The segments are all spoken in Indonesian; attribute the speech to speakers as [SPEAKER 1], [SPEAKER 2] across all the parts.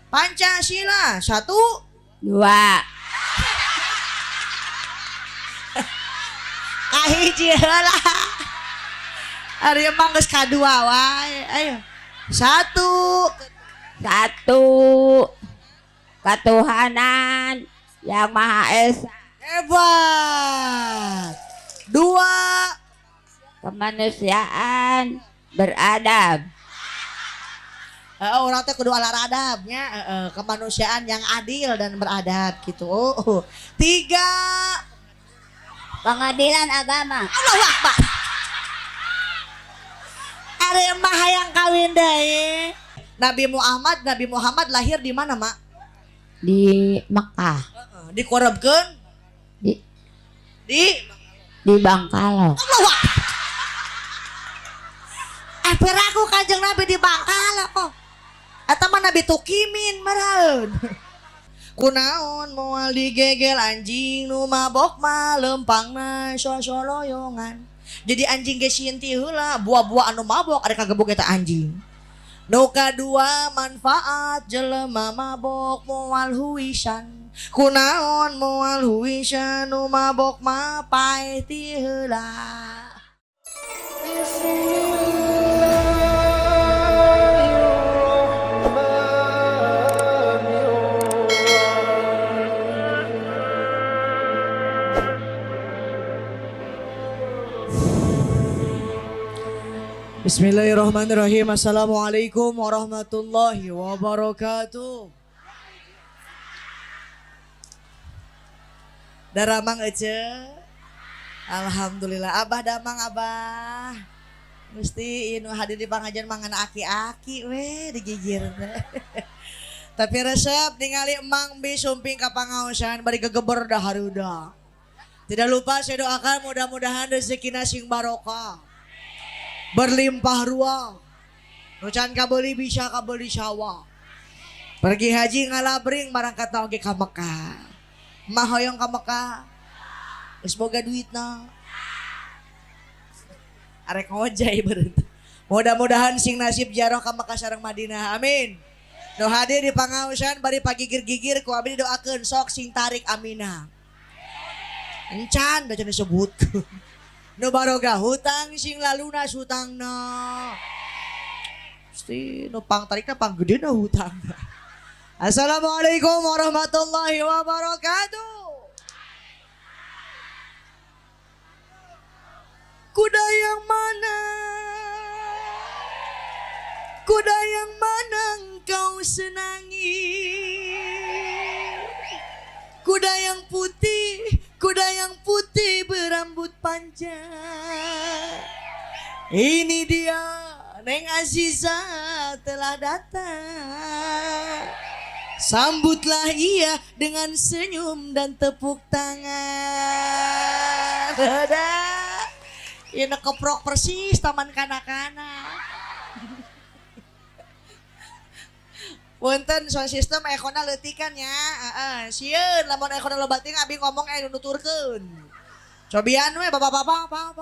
[SPEAKER 1] Pancasila. 1,
[SPEAKER 2] 2.
[SPEAKER 1] kahiji heula. Ari emang geus kadua wae. Ayo. 1.
[SPEAKER 2] 1. Ketuhanan yang Maha Esa.
[SPEAKER 1] Hebat. 2.
[SPEAKER 2] Kemanusiaan beradab.
[SPEAKER 1] Orang teh kudu ala adabnya, kemanusiaan yang adil dan beradab gitu. 3.
[SPEAKER 2] Pengadilan agama.
[SPEAKER 1] Allahu Akbar. Are mah hayang kawin deui. Nabi Muhammad lahir di mana, Mak?
[SPEAKER 2] Di Mekah.
[SPEAKER 1] Dikorebkeun
[SPEAKER 2] Di
[SPEAKER 1] di
[SPEAKER 2] Bangkalo.
[SPEAKER 1] Allahu Akbar. Peraku Kanjeng Nabi di Bangkala kok. Eta mah Nabi Tukimin maraeun. Kunaon moal digegel anjing nu mabok mah lempangna sosoloyongan. Jadi anjing ge sieun ti heula buah-buah anu mabok ada kagebog eta anjing. Nu kadua manfaat jelema mabok moal huwisan. Kunaon moal huwisan nu mabok mah paeh ti heula. Bismillahirrahmanirrahim. Assalamualaikum warahmatullahi wabarakatuh. Daramang ece. Alhamdulillah. Abah damang abah. Mesti inu hadir di pangajian mangan aki-aki we digigir. Tapi resep ningali emang bi sumping ka pangaosan bari gegeber daharuda. Tidak lupa saya doakan mudah-mudahan rezekina sing barokah. Berlimpah ruang. Nucan kabeli bisa kabeli sawah. Pergi haji ngalabring barangkat oge ka Mekah. Mah hoyong ka Mekah. Geus boga duitna. Arek ngojay berarti. Mudah-mudahan sing nasib jaroh ka Mekah sareng Madinah. Amin. Nu hadir di pangaosan bari pagigir-gigir ku abdi doakeun sok sing tarik aminah. Encan da cenah disebutkeun. Nu baroga hutang sing lalunas hutangna. Pasti nu pang tarikna pang gedena hutang. Assalamualaikum warahmatullahi wabarakatuh. Kuda yang mana? Kuda yang mana engkau senangi? Kuda yang putih berambut panjang. Ini dia Neng Aziza telah datang. Sambutlah ia dengan senyum dan tepuk tangan. Dadah. Ini keprok persis taman kanak-kanak. Punten soal sistem ekona leutikan ya. Sieun lamun ekona lobating abi ngomong nuturkeun. Cobian we bapak-bapak.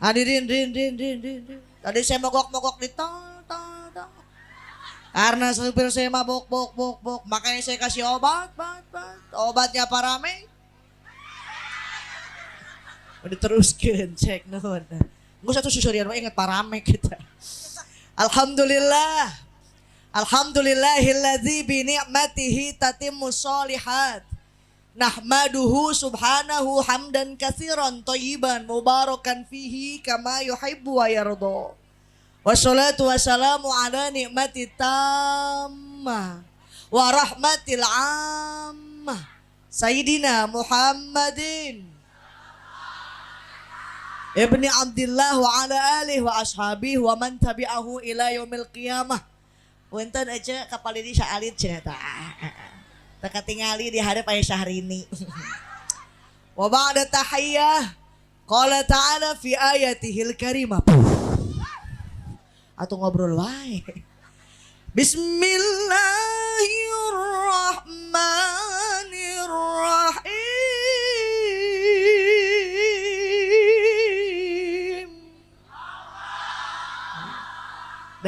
[SPEAKER 1] Hadirin din. Tadi saya mogok-mogok di tol. Karena supir saya mabok, makanya saya kasih obat. Obatnya Parame. Udah teruskeun cek nuhun. Engko satu susurian we inget Parame kita. Alhamdulillahilladzi bi ni'matihi tatimmus sholihat. Nahmaduhu subhanahu hamdan katsiran thayyiban mubarakan fihi kama yuhibbu wa yarda. Wassalatu wassalamu ala ni'mati tammah wa rahmatil ammah Sayyidina Muhammadin Ibni Abdillah wa ala alihi wa ashabihi wa man tabi'ahu ila yaumil qiyamah. Punten aja kapal ini saalit cenah tah. Tak ketingali di hadap aya Syahrini. Wa ba'da tahiyyah qala ta'ala fi ayatihil karimah. Atau ngobrol wae. Bismillahirrahmanirrahim.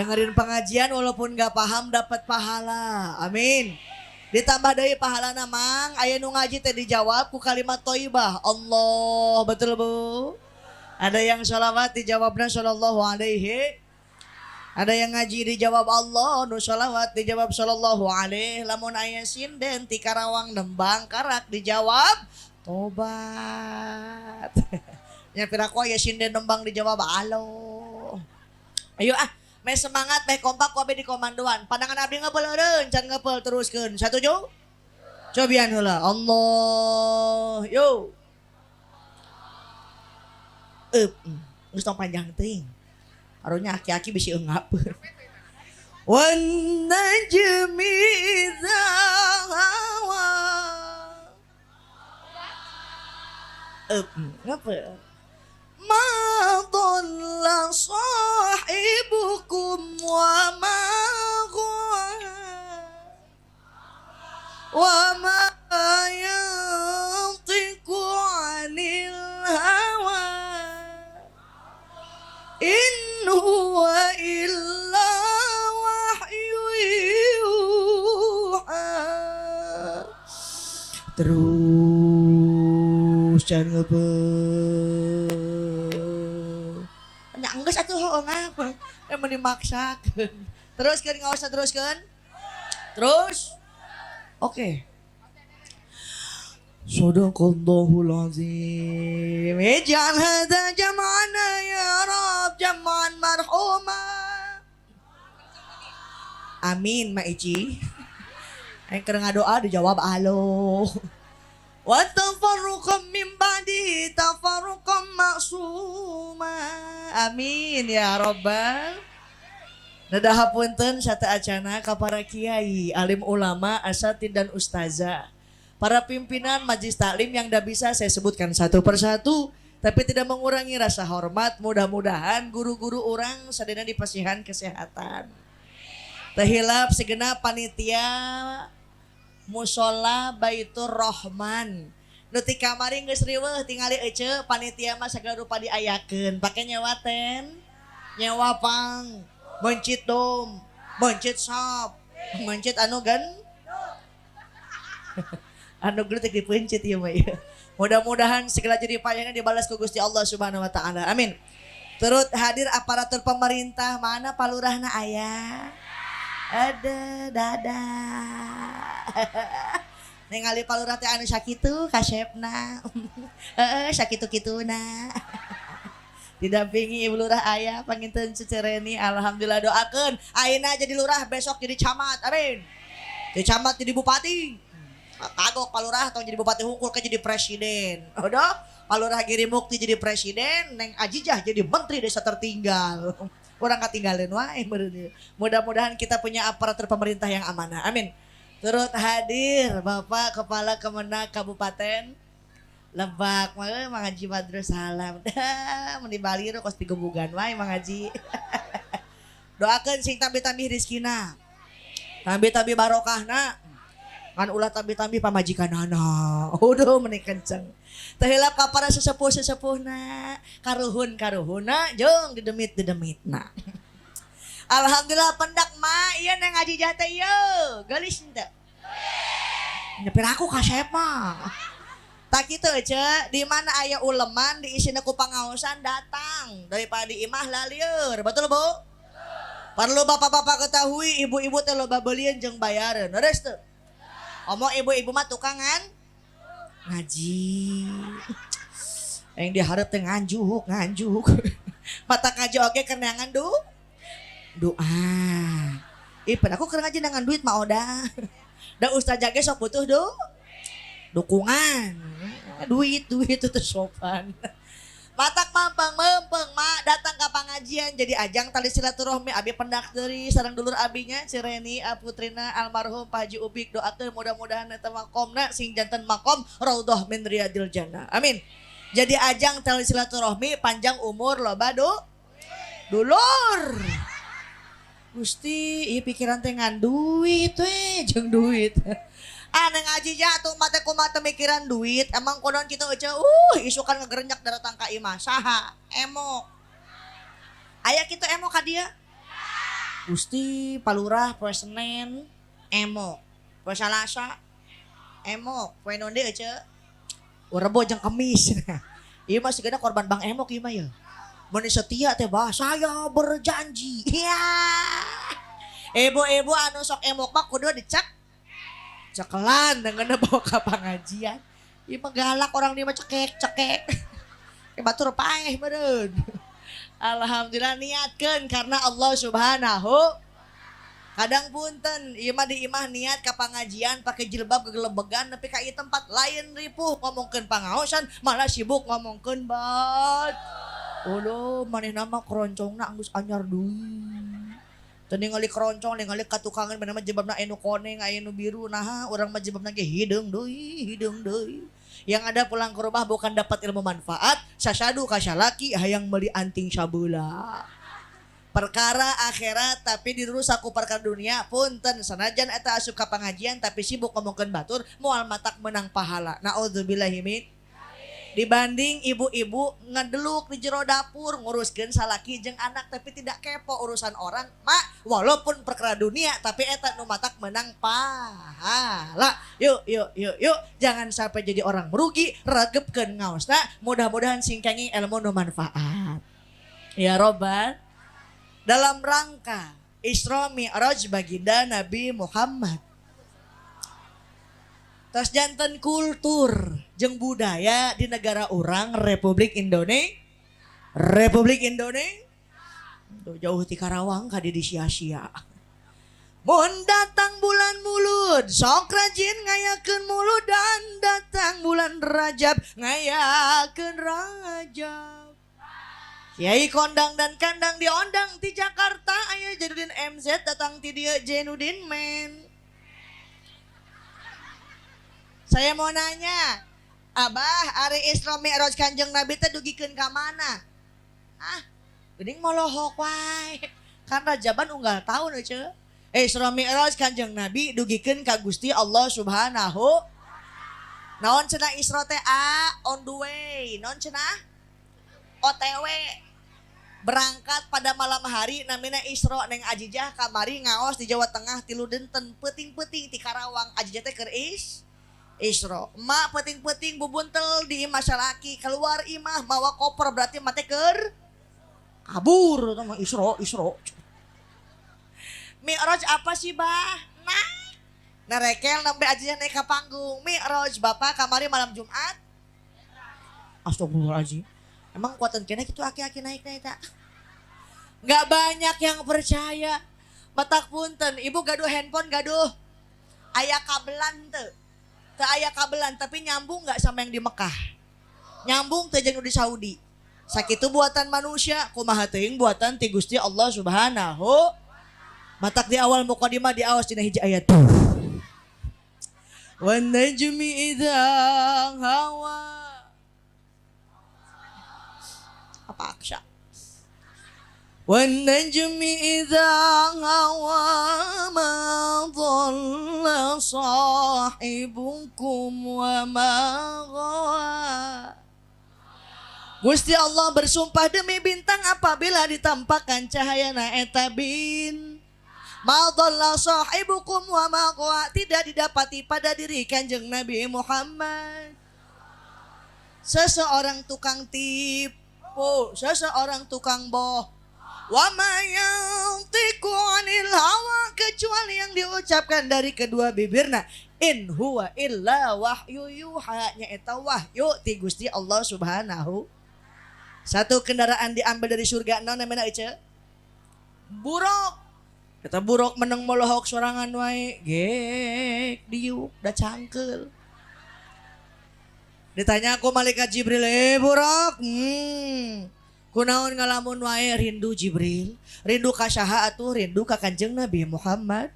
[SPEAKER 1] Dengerin pengajian walaupun gak paham dapat pahala. Amin. Ditambah dari pahala namang aya nu ngaji teh dijawab ku kalimat thayyibah. Allah, betul Bu? Ada yang sholawat dijawabna sallallahu alaihi. Ada yang ngaji dijawab Allah, nu sholawat dijawab sallallahu alaihi. Lamun aya sinden ti Karawang nembang karak dijawab tobat. Nya piraku aya sinden nembang dijawab alo. Ayo may semangat, may kompak, wabe di komandoan. Pandangan abdi ngepeleureun, can ngepel teruskeun. Satuju? Cobian heula. Allah. Yo. Geus tong panjang teuing. Arunya aki-aki bisi eungap. Wan najmi idza hawa. Ngapa? Ma dhalla sahibukum wa ma ghawa wa ma yantiqu 'anil hawa in huwa illa wahyu yuha. Terus jangan geus atuh hoong apa? Emang dimaksakeun. Teruskeun enggak usah teruskeun. Terus. Oke. Sadaqallahul azim. Ij'al hadza jam'ana ya Rabb jam'an marhuma. Amin Ma Ici. Aing keur ngadoa dijawab alo. Wa tafarruqam min ba'di tafarruqam maksuma. Amin ya Rabbal. Nadahapunten sata acana ka para kiai, alim ulama, asatid dan ustazah. Para pimpinan majelis taklim yang dah bisa saya sebutkan satu persatu, tapi tidak mengurangi rasa hormat. Mudah-mudahan guru-guru orang sadena dipasihan kesehatan. Tahilap segenap panitia Musola Baitur Rahman. Nu ti kamari geus riweuh tingali ece panitia mah sagala rupa diayakeun. Pake nyewa ten, nyewa pang, mencit dom, mencit sop, mencit anu gan. Anu geutek dipencit ieu mah ieu. Mudah-mudahan segala jerih payahna dibalas ku Gusti Allah Subhanahu wa taala. Amin. Turut hadir aparatur pemerintah, mana palurahna aya? Ada dadah. Ningali palurah teh anu sakitu kasepna. Sakitu-kituna. Didampingi Ibu Lurah aya panginten Cicereni. Alhamdulillah doakeun ayeuna jadi lurah, besok jadi camat. Amin. Jadi camat jadi bupati. Kagok palurah tong jadi bupati hungkul ke jadi presiden. Udah palurah Giri Mukti jadi presiden, Neng Ajijah jadi menteri desa tertinggal. Orang ketinggalan wae. Mudah-mudahan kita punya aparatur pemerintah yang amanah. Amin. Turut hadir Bapak Kepala Kemenak Kabupaten Lebak. Mang Haji Badrus salam. Dah mun di Bali kos digebugan wae Mang Haji. Doakeun sing tambi-tambi rezekina. Tambi-tambi barokahna. Kan ulah tambi-tambi pamajikanana. Udah meuni kenceng. Tahilap ka para sesepuh-sesepuhna, karuhun-karuhuna jeung didemit-dedemitna. Alhamdulillah pendak mah ieu Neng Haji Jate ieu. Geulis henteu? Nyepir aku kasep mah. Tak kitu ce, di mana aya uleman diisina ku pangaosan datang daripada di imah lalieur. Betul Bu? Perlu bapak-bapak ketahui ibu-ibu teh loba beulieun jeung bayareun. Leres teu? Omong ibu-ibu mah tukangan ngaji. Yang diharap teh nganjuk. Mata ngaji oge keur neangan doa. Ipun aku keur ngaji neangan duit mah oda. Da ustaz ge sok butuh dukungan. Duit itu teh sopan. Matak mempeng mak datang ke pengajian jadi ajang tali silaturahmi abi pendak deui sareng dulur abinya Cireni putrina almarhum Pak Haji Ubik. Doakeun mudah-mudahan eta makomna sing janten makom raudhah min riyadil jannah. Amin. Jadi ajang tali silaturahmi panjang umur loba dulur. Gusti ieu pikiran teh ngan duit we jeung duit. Neng Haji jatuh mata kumata mikiran duit. Emang konon kita aja isukan ngegerenyak datang ka imah. Saha emo aya kitu emo ka dia Gusti palurah poe Senen emok, poe Salasa emok, poe Nonde aja Rebo jeung Kemis. Ieu mah sigana korban Bang Emok ieu mah ya. Mun setia teh bah saya berjanji. Iya. Ibu-ibu anu sok emok mah kudu dicek cekelan dengan bawa ke pengajian. Ieu mah galak orang dia mah cekek. Batur paeh meureun. Alhamdulillah niatkeun karena Allah Subhanahu. Kadang punten ieu mah di imah niat ka pangajian pakai jilbab kegelebegan nepi ka ieu tempat lain ripuh ngomongkeun pangaosan malah sibuk ngomongkeun bat. Udah manehna mah keroncongna anggus anyar deui. Teu ningali keroncong ningali katukangan mana mah jilbabna anu koneng anu biru nah urang mah jilbabna ge hideung deui. Yang ada pulang ke rumah bukan dapat ilmu manfaat, sasadu kasalaki hayang meuli anting sabeula. Perkara akhirat tapi dirusak ku perkara dunia punten sanajan eta asup ka pangajian tapi sibuk ngomongkeun batur moal matak menang pahala. Naudzubillahi min. Dibanding ibu-ibu ngedeluk di jero dapur nguruskeun salaki jeung anak tapi tidak kepo urusan orang, mak walaupun perkara dunia tapi eta nu matak menang pahala. Yuk jangan sampai jadi orang merugi, regepkeun ngaosna, mudah-mudahan singkangi ilmu nu manfaat. Ya Robbal. Dalam rangka Isra Mi'raj baginda Nabi Muhammad. Tas janten kultur jeung budaya di negara orang Republik Indonesia. Tuh jauh ti Karawang kadi di sia-sia. Mun datang bulan Mulud, sok rajin ngayakeun mulud dan datang bulan Rajab, ngayakeun Rajab. Kiai kondang dan kandang diondang ti Jakarta, aya Jainuddin MZ datang ti dieu Jainuddin men. Saya mau nanya, Abah, hari Isra Mi'raj Kanjeng Nabi teh dugikeun ka mana? Geuning molohok wae. Kan Rajaban unggal taun euy. Isra Mi'raj Kanjeng Nabi dugikeun ka Gusti Allah Subhanahu. Naon cenah Isra teh on the way, naon cenah? OTW. Berangkat pada malam hari namina Isra neng Ajijah kamari ngaos di Jawa Tengah tilu dinten peuting-peuting ti Karawang Ajijah teh keur Isra. Emak peuting-peuting bubuntel di imah salaki keluar imah mawa koper berarti emak teh keur kabur eta mah Isra. Mi'raj apa sih bah? Narekel nembe Ajijah naik ka panggung. Mi'raj Bapak kamari malam Jumat. Astagfirullahaladzim. Emang kuatan kena gitu aki-aki naik tak? Gak banyak yang percaya. Batak punten, ibu gaduh handphone gaduh. Aya kabelan teu aya kabelan tapi nyambung gak sama yang di Mekah. Nyambung teu jeung di Saudi. Sakitu buatan manusia, kumaha teuing buatan ti Gusti Allah Subhanahu. Batak di awal mukadimah di awas dina hiji ayat. Wan najmi idza hawa. Apa aksya? Wan najmi idza hawa ma dhalla sahibukum wa ma ghawa. Gusti Allah bersumpah demi bintang apabila ditampakkan cahayana eta bin. Ma dhalla sahibukum wa ma ghawa, tidak didapati pada diri Kanjeng Nabi Muhammad seseorang tukang tipu, seseorang tukang boh. Wa ma yantiqu 'anil hawa, kecuali yang diucapkan dari kedua bibirna. In huwa illa wahyu yuha, nyaeta wahyu ti Gusti Allah Subhanahu. Satu kendaraan diambil dari surga naon namanya ieu? Buruk. Kata buruk meneng molohok sorangan wae, gek diuk da cangkeul. Ditanya aku malaikat Jibril, buruk, kunaon ngalamun wae rindu Jibril, rindu ka saha atuh, rindu ka Kanjeng Nabi Muhammad.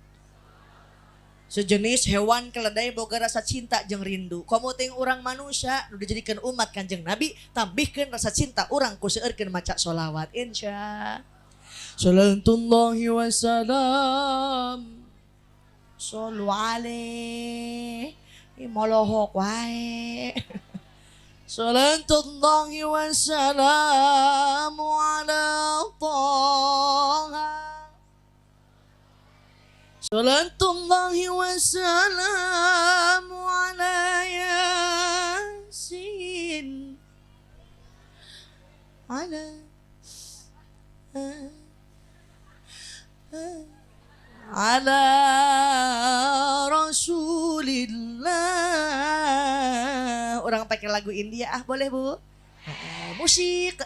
[SPEAKER 1] Sejenis hewan keledai boga rasa cinta jeung rindu. Komo teuing urang manusia nu dijadikeun umat Kanjeng Nabi, tambihkeun rasa cinta urang ku seueurkeun maca sholawat insya. Salatullahi wa salam. Sallu alaihi. Molohok wae. Salatullahi wa salamu ala Taha Salatullahi wa salamu ala Yasin ala ala Rasulillah. Orang pakai lagu India boleh Bu? Musik.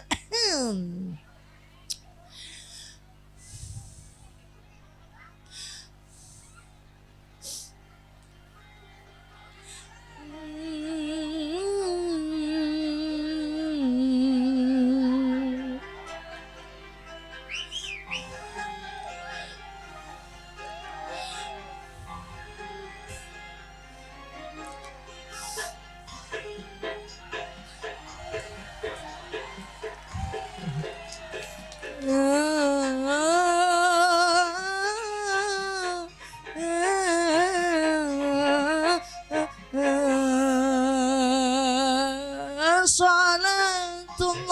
[SPEAKER 1] Salatullah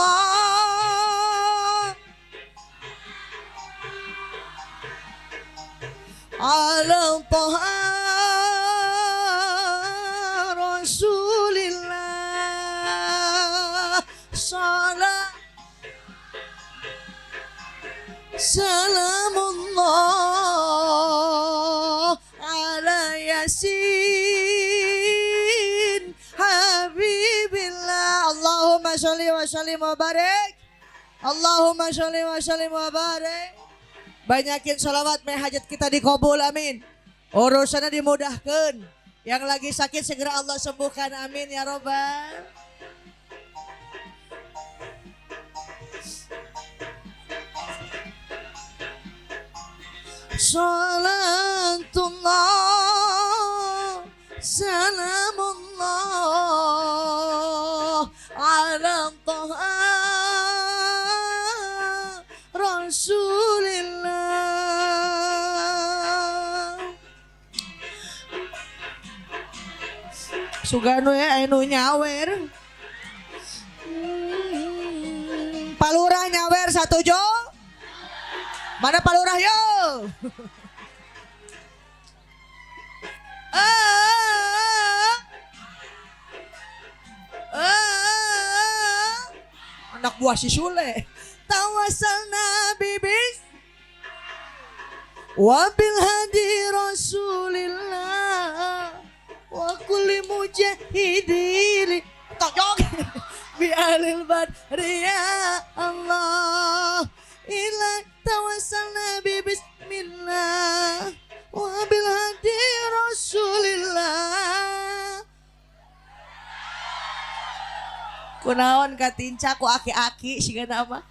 [SPEAKER 1] ala Taha Rasulillah. Salamullah ala Yasin Habibillah. Allahumma sholli wa sallim wa barik. Allahumma sholli wa sallim wa barik. Banyakin sholawat hajat kita dikabul, amin. Urusannya dimudahkan. Yang lagi sakit segera Allah sembuhkan, amin ya robbal. Salatullah salamullah ala Taha Rasulillah. Sugano ya anu nyawer. Palurah nyawer satu jo. Mana palurah yo? Anak buah si Sule. Tawassalna bibis wabil hadi Rasulillah wa kulli mujahidin tojok bi alil badri ya Allah ila tawassalna bi bismillah wa bil hadi Rasulillah. Kunaon katinca ku aki-aki siga nama.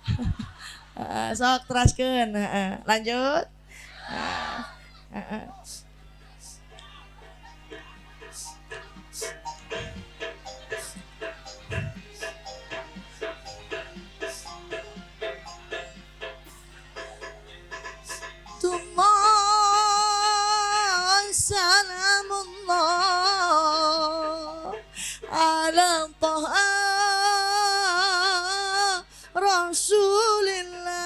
[SPEAKER 1] Sok teraskeun, lanjut. Salamullah ala Taha Rasulillah.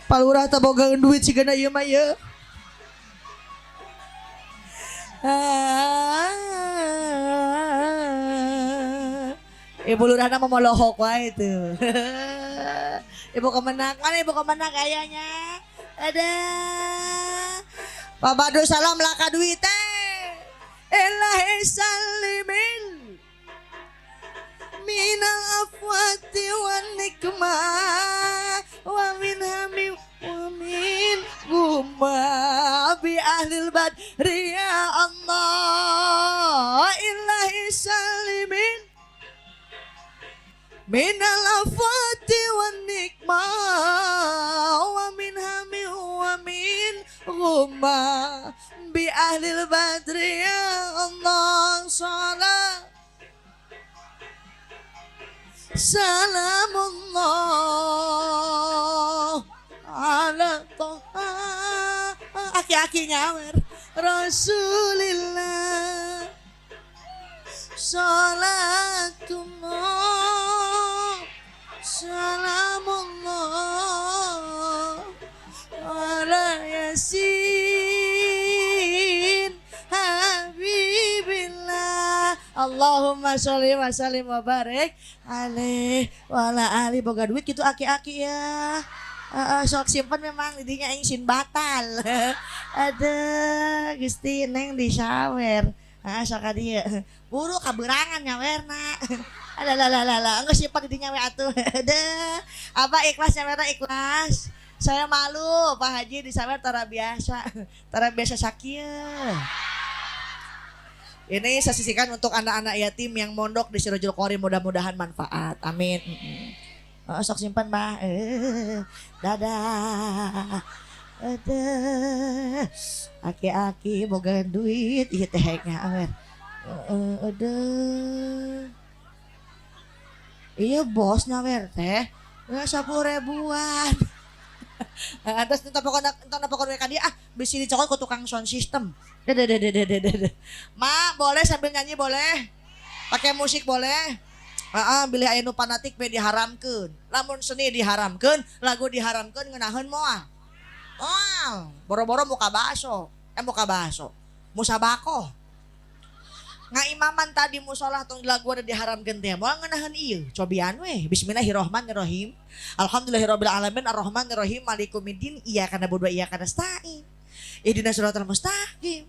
[SPEAKER 1] Palurah teh bogaeun duit sigana ieu mah ye. Ibu lurahna mah molohok wae tuh. Ibu kemenak, mana ibu kemenak kayaknya? Ada. Pak Badu salam laka duit teh. Ilahi salimin minal afwati wan nikmah wa min hami wa min gumma bi ahlil badri ya Allah. Ilahi salimin minal afati wan nikmah wa min hami wa min ghumma bi ahlil badri ya Allah. Salamullah ala Taha aki-aki nyawer Rasulillah. Salatullah salamullah Allahumma sholli wa sallim wa barik alaihi wa ala ali boga duit gitu aki-aki ya. Sok simpen memang didinya aing sin batal. Aduh, Gusti neng disawer. Sok dia. Buru kaberangan nyawerna. Alah, enggak simpen didinya we atuh. Aduh. Apa ikhlas nyawerna ikhlas. Saya malu Pak Haji disawer tara biasa sakieu. Ini saya sisihkan untuk anak-anak yatim yang mondok di Sirojul Qori, mudah-mudahan manfaat. Amin. Sok simpan Mbah. Dadah. Aduh. Aki-aki boga duit ieu teh ngawer. Aduh. Iya bos nyawer teh. 10.000-an. Terus entah pokoknya ka dia bisi dicokot ke tukang sound system. Ma, boleh sambil nyanyi boleh? Pakai musik boleh? Bilih aya nu fanatik we diharamkeun. Lamun seni diharamkeun, lagu diharamkeun ngeunaheun moal. Moal, boro-boro muka bakso. Musabako. Ngaimaman tadi musola tong lagu ada diharamkeun teh moal ngeunaheun ieu. Cobian we. Bismillahirrahmanirrahim. Alhamdulillahirabbil alamin arrahmanirrahim malikumiddin iyyaka na'budu wa iyyaka nasta'in. Ihdinas siratal mustaqim.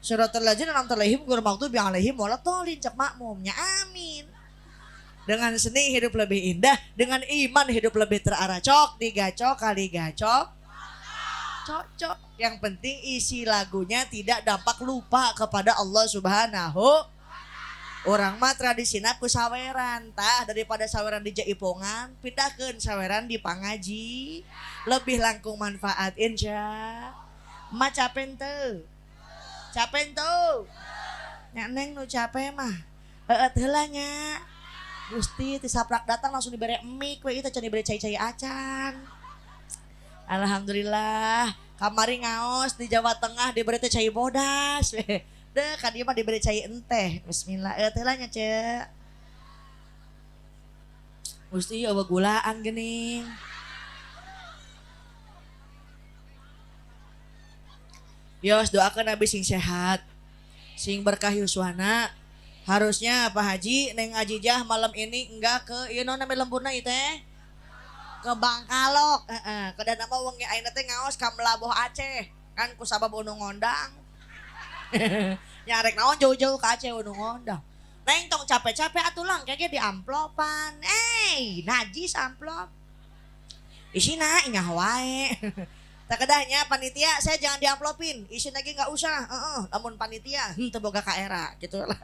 [SPEAKER 1] Siratal ladzina an'amta 'alaihim ghairil maghdubi 'alaihim waladdallin. Cek makmumnya amin. Dengan seni hidup lebih indah, dengan iman hidup lebih terarah. Cok digacok kali gacok. Cocok. Yang penting isi lagunya tidak dampak lupa kepada Allah Subhanahu. Orang mah tradisina ku saweran tah daripada saweran di jaipongan pindahkeun saweran di pangaji lebih langkung manfaat insya. Ma capen teu nya neng nu capek mah heula nya Gusti tisaprak datang langsung dibere emik we itu can dibere cai-cai acan. Alhamdulillah kamari ngaos di Jawa Tengah diberi teh cai bodas we. Deh kan dia mah diberi cai enteh. Bismillah. Heula nya cek. Gusti eueuh gulaan geuning. Yos doakeun abi sing sehat. Sing berkah yuswana. Harusnya Pak Haji Neng Ajijah malam ini enggak ke ieu naon namanya lemburna ieu teh? Ke Bangkalok. Kedan mah wengi ayeuna teh ngaos ka Melabuh Aceh. Kan ku sabab unu ngondang. Nyarek naon jauh-jauh ke Aceh unu ngondang. Neng tong capek-capek atuh lang kayaknya di amplopan. Najis amplop. Isina ingah wae. Tak kedahnya panitia saya jangan diamplopin. Isin lagi enggak usah. Lamun panitia teu boga ka era gitu lah.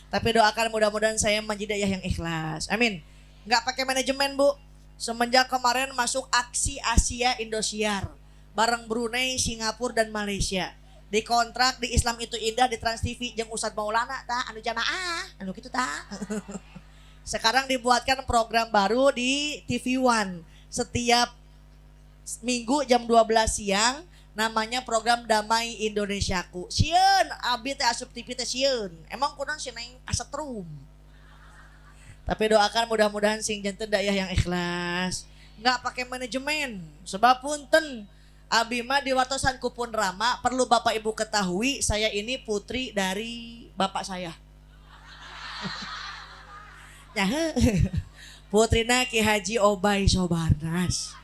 [SPEAKER 1] Tapi doakan mudah-mudahan saya menjadi ayah yang ikhlas. Amin. Enggak pakai manajemen, Bu. Semenjak kemarin masuk aksi Asia Indosiar bareng Brunei, Singapura dan Malaysia. Dikontrak di Islam itu indah di Trans TV jeung Ustadz Maulana ta anu jamaah, anu kitu ta. Sekarang dibuatkan program baru di TV One setiap Minggu jam 12 siang namanya program Damai Indonesiaku. Sieun abi teh asup TV teh sieun. Emang kunaon si neng asetrum. Tapi doakan mudah-mudahan sing janten dayah yang ikhlas. Enggak pakai manajemen. Sebab punten abi mah diwatosan kupun Rama, perlu Bapak Ibu ketahui saya ini putri dari bapak saya. Putrina Ki Haji Obay Sobarnas.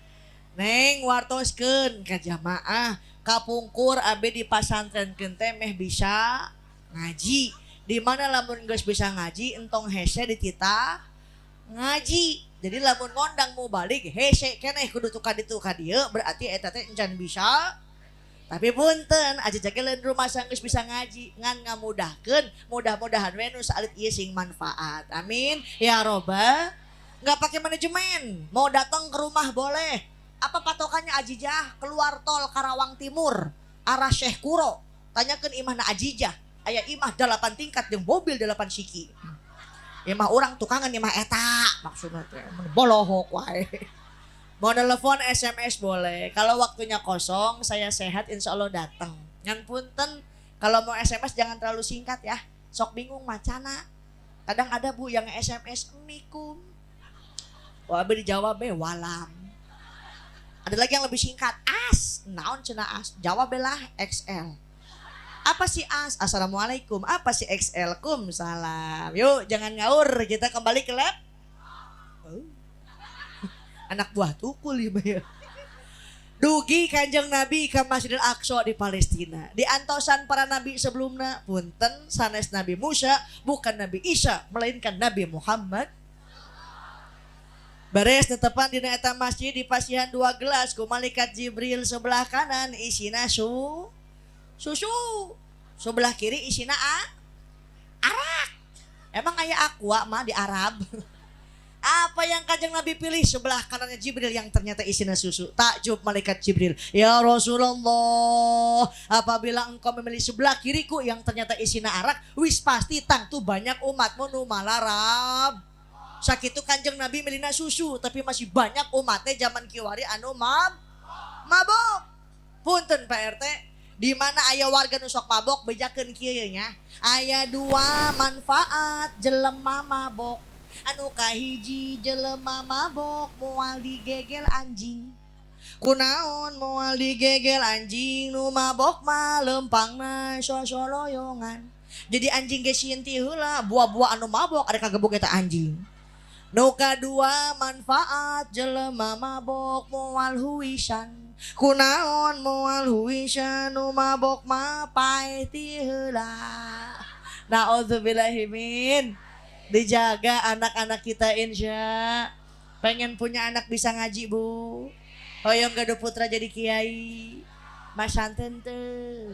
[SPEAKER 1] Neng wartoskeun ka jamaah kapungkur abi di pasantren teh meh bisa ngaji. Di mana lamun geus bisa ngaji entong hese dititah ngaji. Jadi lamun ngondang mau balik hese keneh kudu tukar ditu ka dieu berarti eta teh encan bisa. Tapi punten aja jageleun rumah sang geus bisa ngaji ngan ngamudahkeun. Mudah-mudahan we nu saeulit ieu sing manfaat. Amin ya robbal. Enggak pakai manajemen. Mau datang ke rumah boleh. Apa patokannya Ajijah? Keluar tol Karawang Timur arah Syekh Kuro. Tanyakeun imahna Ajijah. Aya imah 8 tingkat jeung mobil 8 siki. Imah orang tukangan imah eta maksudnya teh bolohok wae. Mau telepon SMS boleh. Kalau waktunya kosong saya sehat insya Allah datang. Ngan punten kalau mau SMS jangan terlalu singkat ya. Sok bingung macana. Kadang ada Bu yang SMS Assalamualaikum. Wah dijawab walam. Ada lagi yang lebih singkat, as, naon cenah as, jawab belah XL. Apa sih as? Assalamualaikum. Apa sih XL? Kum salam. Yuk jangan ngaur, kita kembali ke lab. Oh. Anak buah tukul ya. Dugi Kanjeng Nabi ke Masjidil Aqsa di Palestina. Di antosan para nabi sebelumnya, punten sanes Nabi Musa, bukan Nabi Isa, melainkan Nabi Muhammad. Beres netepan dina eta masjid dipasihan 2 gelas ku malaikat Jibril sebelah kanan isina susu. Sebelah kiri isina arak. Emang aya aqua mah di Arab. Apa yang Kanjeng Nabi pilih? Sebelah kanannya Jibril yang ternyata isinya susu. Takjub malaikat Jibril. Ya Rasulullah, apabila engkau memilih sebelah kiriku yang ternyata isinya arak, wis pasti tangtu banyak umatmu nu malarab. Sakitu Kanjeng Nabi milihna susu, tapi masih banyak umatnya zaman kiwari anu mabok. Punten Pak RT, di mana aya warga nu sok mabok bejakeun kieu nya. Aya 2 manfaat jelema mabok. Anu kahiji jelema mabok moal digegel anjing. Kunaon moal digegel anjing nu mabok mah lempangna sosoloyongan. Jadi anjing ge sieun ti heula buah-buah anu mabok ada kagebuk eta anjing. Nu kadua manfaat jelema mabok moal huisan. Kunaon moal huisan nu mabok mah paeh ti heula. Nauzubillahi min. Dijaga anak-anak kita insya. Pengen punya anak bisa ngaji bu. Hoyong gado putra jadi kiai. Mas santen teh.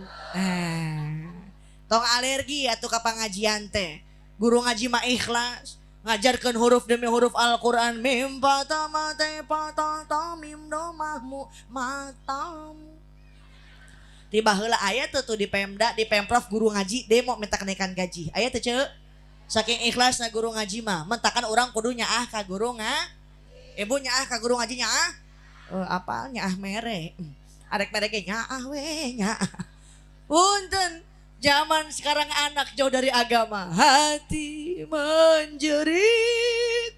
[SPEAKER 1] Tong alergi atuh ka pangajian teh. Guru ngaji mah ikhlas. Ngajarkan huruf demi huruf Al-Quran. Mim patama te patata mim domahmu matamu. Tiba heula aya tuh di Pemda, di Pemprov guru ngaji demo minta kenaikan gaji. Aya teh ceu. Saking ikhlasna guru ngaji mah, mentakan orang kudu nyaah ka guru ibu nyaah ka guru ngaji nyaah. Apa nyaah mere. Arek mere ge nyaah we nyaah. Punten, zaman sekarang anak jauh dari agama, hati menjerit.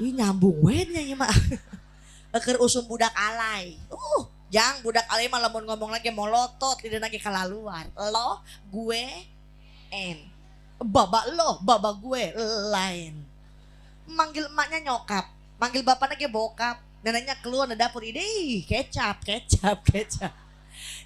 [SPEAKER 1] Ih nyambung we nya mah. Keur usum budak alay. Jang budak alay mah lamun ngomong lagi molotot lideuna ge kalaluar. Lo gue baba lo, baba gue lain. Manggil emaknya nyokap, manggil bapaknya ge bokap. Neneknya keluar di dapur, ide kecap.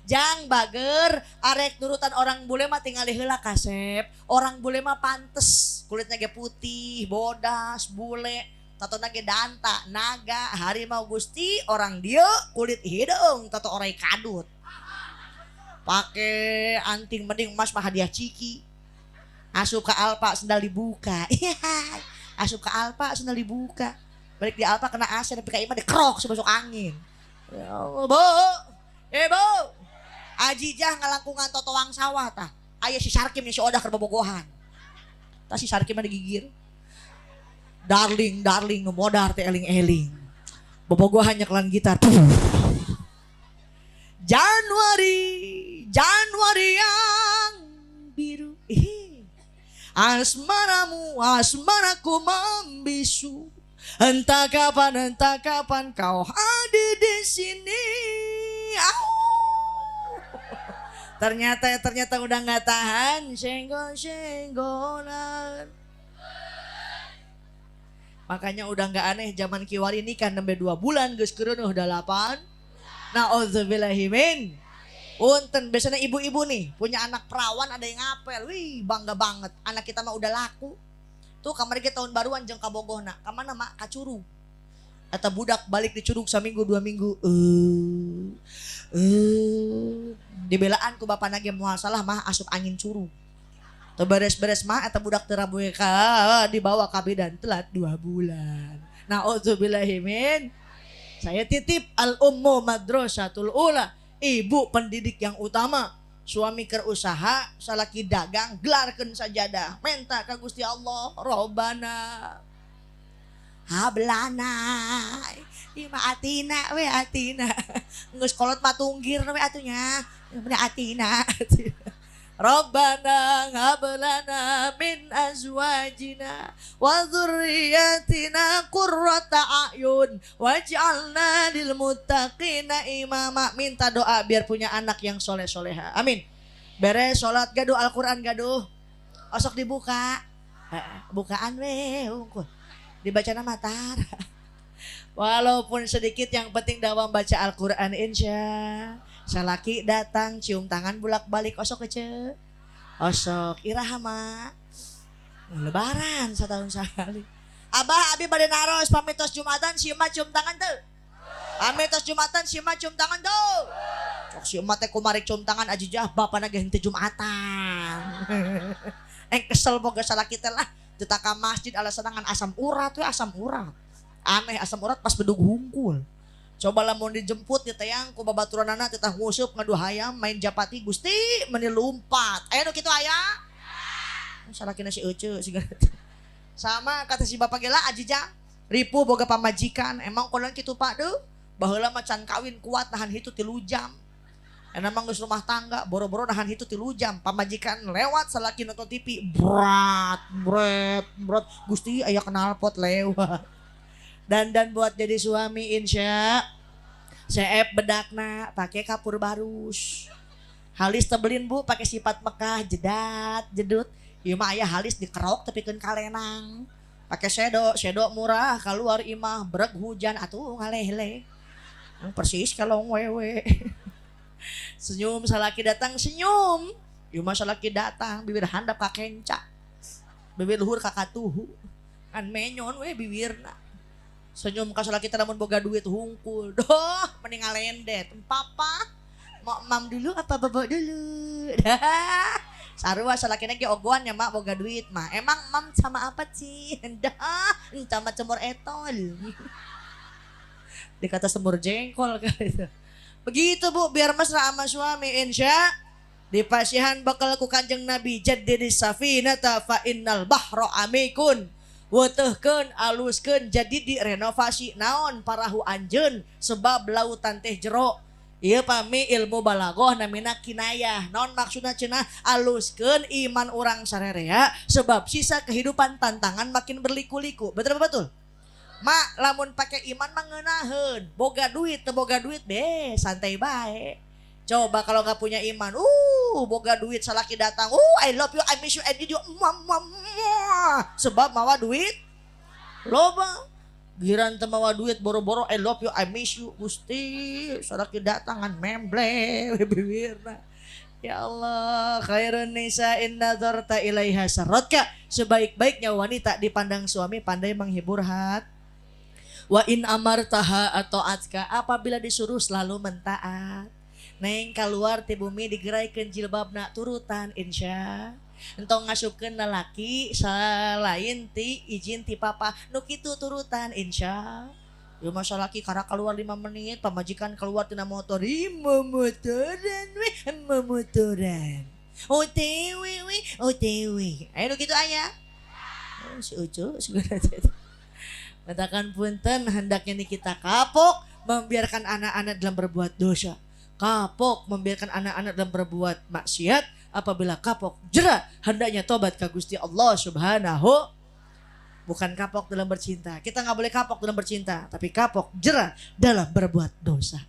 [SPEAKER 1] Jang bager, arek nurutan orang bule mah tinggal heula kasep. Orang bule mah pantes, kulitnya ge putih, bodas, bule, tatona ge danta, naga, harimau gusti, orang dia kulit hidung, tato orai kadut. Pakai anting mending emas mah hadiah ciki. Asup ke Alpa sendal dibuka. Asup ke Alpa sendal dibuka. Balik di Alpa kena AC tapi kayak mah dikrok sebesok angin. Ya Allah, Bu. Bu. Ajijah ngalangkungan totoang sawah tah. Aya si Sarkim si Odah keur bobogohan. Tah si Sarkim mah digigir. Darling nu modar teh eling-eling. Bobogohan nyekelan gitar. Januari yang biru. Asmaraku membisu. Entah kapan kau ada di sini. Ternyata udah nggak tahan, senggol-senggolan. Makanya udah nggak aneh zaman kiwari ini kan nembe 2 bulan geus keureuh 8. Nauzubillahi min. Punten, biasanya ibu-ibu nih punya anak perawan ada yang ngapel. Wih, bangga banget. Anak kita mah udah laku. Tuh kamar kita tahun baruan jeung kabogohna. Ka mana mak? Ka Curug. Eta budak balik di Curug saminggu 2 minggu. Dibelaan ku bapana ge moal salah mah asup angin Curug. Teu beres-beres mah eta budak teu rabueh ka dibawa ka bidan telat 2 bulan. Nauzubillahi min. Saya titip al-ummu madrasatul ula. Ibu pendidik yang utama, suami keur usaha, salaki dagang, gelarkeun sajadah, menta ka Gusti Allah, Robbana hablana, ima atina we atina, geus kolot mah tunggir we atunya, bener atina. Rabbana hab lana min azwajina wa dzurriyyatina qurrata a'yun waj'alna lil muttaqina imama. Minta doa biar punya anak yang soleh-soleha. Amin. Beres sholat gaduh Al-Quran gaduh. Osok dibuka. Bukaan weh unggul. Dibaca nama tar. Walaupun sedikit yang penting dalam baca Al-Quran insya. Salaki datang cium tangan bulak-balik osok kece. Osok irahama. Lebaran setahun sekali. Abah abi bade naros pamitos Jumatan siema cium tangan tuh. Pamitos Jumatan siema cium tangan tuh. Cok siema teh kumarik cium tangan aja jah bapak nage henteu Jumatan. Kesel boga salaki teh lah. Tetaka masjid alasanangan asam urat we asam urat. Aneh asam urat pas bedug hungkul. Coba lamun dijemput ya tayang ku babaturanana teh ngusup ngadu hayam main japati Gusti meni lumpat. Aya nu kitu aya? Salakina si Ece siga. Sama kata si bapak gela ajijang ripu boga pamajikan emang konon kitu Pak deuh. Baheula mah can kawin kuat nahan hitu 3 jam. Emang geus rumah tangga boro-boro nahan hitu 3 jam. Pamajikan lewat salaki nonton TV brat Gusti aya knalpot lewat. Dan buat jadi suami insya Seep bedakna pakai kapur barus. Halis tebelin bu pakai sifat Mekah jedat jedut. Ieu mah aya halis dikerok tepikeun kalenang. Pakai sedo murah keluar imah breg hujan atuh ngaleh-leh. Persis kalau wewe. Senyum salaki datang senyum. Ieu mah salaki datang bibir handap ka kenca. Bibir luhur ka katuhu. Kan menyon we bibirna. Senyum ka salaki teh lamun boga duit hungkul. Doh mending ngalendet. Papa mau mam dulu apa bobo dulu. Dah. Sarua salakina ge ogoan nya mak boga duit mah. Emang mam sama apa sih? Dah, sama cemur etol. Dikata semur jengkol kan itu. Begitu bu biar mesra sama suami insya. Di pasihan bakal ku Kanjeng Nabi jaddid safinata fa innal bahra amikun. Wetehkeun aluskeun jadi direnovasi naon parahu anjeun sebab lautan teh jero. Ieu pami ilmu balagoh namina kinayah. Naon maksudna cenah aluskeun iman urang sarerea sebab sisa kehidupan tantangan makin berliku-liku. Betul betul. Mak lamun pakai iman mah ngeunaheun. Boga duit teu boga duit be santai bae. Coba kalau nggak punya iman, boga duit salaki datang, I love you, I miss you, I need you, sebab mawa duit, loba, giran temawa duit boro-boro, I love you, I miss you, Gusti, salaki datangan memble, bibirna, ya Allah, khairun nisa inna dzarta ilaiha sarotka, sebaik-baiknya wanita dipandang suami pandai menghibur hati. Wa in amartaha atau atka apabila disuruh selalu mentaat. Neng keluar ti bumi digeraikeun jilbabna turutan insya. Entong ngasupkeun lalaki salain ti izin ti papa nu kitu turutan insya. Ieu mah salaki kara keluar 5 menit pamajikan keluar tina motor memotoran OTW aya nu kitu aya. Oh si Ucu segala katakan punten hendaknya nih kita kapok membiarkan anak-anak dalam berbuat dosa. Kapok membiarkan anak-anak dalam berbuat maksiat. Apabila kapok jera hendaknya tobat ke Gusti Allah Subhanahu. Bukan kapok dalam bercinta. Kita nggak boleh kapok dalam bercinta, tapi kapok jera dalam berbuat dosa.